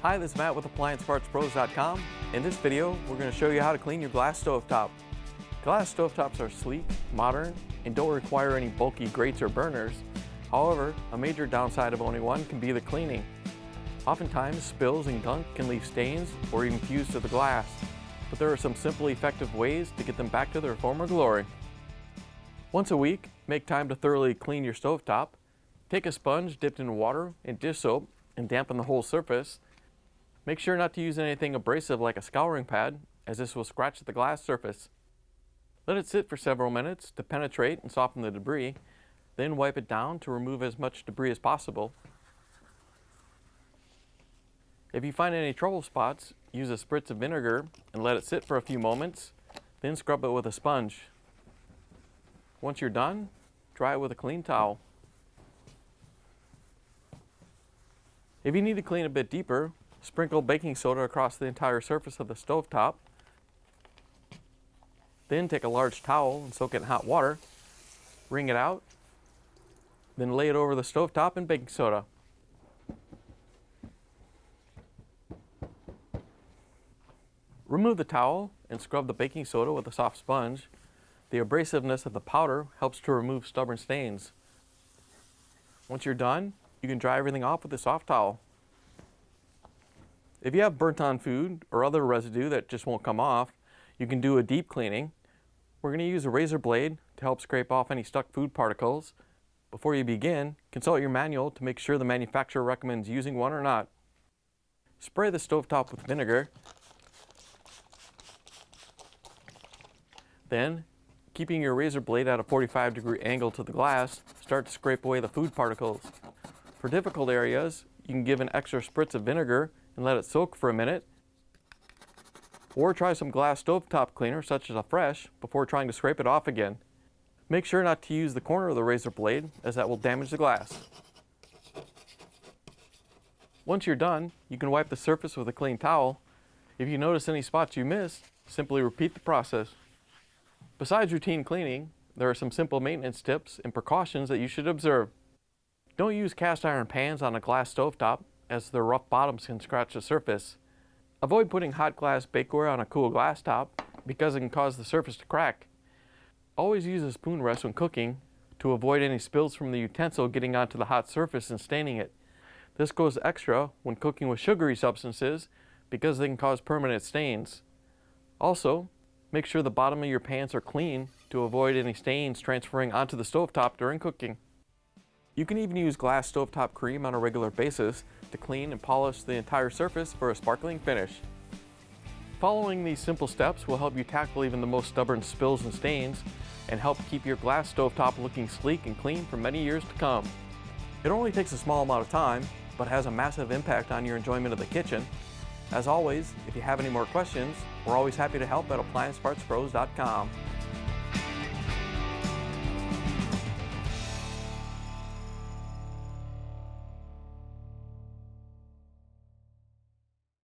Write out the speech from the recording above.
Hi, this is Matt with AppliancePartsPros.com. In this video, we're going to show you how to clean your glass stovetop. Glass stovetops are sleek, modern, and don't require any bulky grates or burners. However, a major downside of owning one can be the cleaning. Oftentimes, spills and gunk can leave stains or even fuse to the glass, but there are some simple, effective ways to get them back to their former glory. Once a week, make time to thoroughly clean your stovetop. Take a sponge dipped in water and dish soap and dampen the whole surface. Make sure not to use anything abrasive like a scouring pad, as this will scratch the glass surface. Let it sit for several minutes to penetrate and soften the debris, then wipe it down to remove as much debris as possible. If you find any trouble spots, use a spritz of vinegar and let it sit for a few moments, then scrub it with a sponge. Once you're done, dry it with a clean towel. If you need to clean a bit deeper, sprinkle baking soda across the entire surface of the stovetop. Then take a large towel and soak it in hot water. Wring it out. Then lay it over the stovetop in baking soda. Remove the towel and scrub the baking soda with a soft sponge. The abrasiveness of the powder helps to remove stubborn stains. Once you're done, you can dry everything off with a soft towel. If you have burnt on food or other residue that just won't come off, you can do a deep cleaning. We're going to use a razor blade to help scrape off any stuck food particles. Before you begin, consult your manual to make sure the manufacturer recommends using one or not. Spray the stovetop with vinegar. Then, keeping your razor blade at a 45-degree angle to the glass, start to scrape away the food particles. For difficult areas, you can give an extra spritz of vinegar and let it soak for a minute. Or try some glass stovetop cleaner such as Affresh before trying to scrape it off again. Make sure not to use the corner of the razor blade, as that will damage the glass. Once you're done, you can wipe the surface with a clean towel. If you notice any spots you missed, simply repeat the process. Besides routine cleaning, there are some simple maintenance tips and precautions that you should observe. Don't use cast iron pans on a glass stovetop, as their rough bottoms can scratch the surface. Avoid putting hot glass bakeware on a cool glass top, because it can cause the surface to crack. Always use a spoon rest when cooking to avoid any spills from the utensil getting onto the hot surface and staining it. This goes extra when cooking with sugary substances, because they can cause permanent stains. Also, make sure the bottom of your pans are clean to avoid any stains transferring onto the stovetop during cooking. You can even use glass stovetop cream on a regular basis to clean and polish the entire surface for a sparkling finish. Following these simple steps will help you tackle even the most stubborn spills and stains and help keep your glass stovetop looking sleek and clean for many years to come. It only takes a small amount of time, but has a massive impact on your enjoyment of the kitchen. As always, if you have any more questions, we're always happy to help at AppliancePartsPros.com.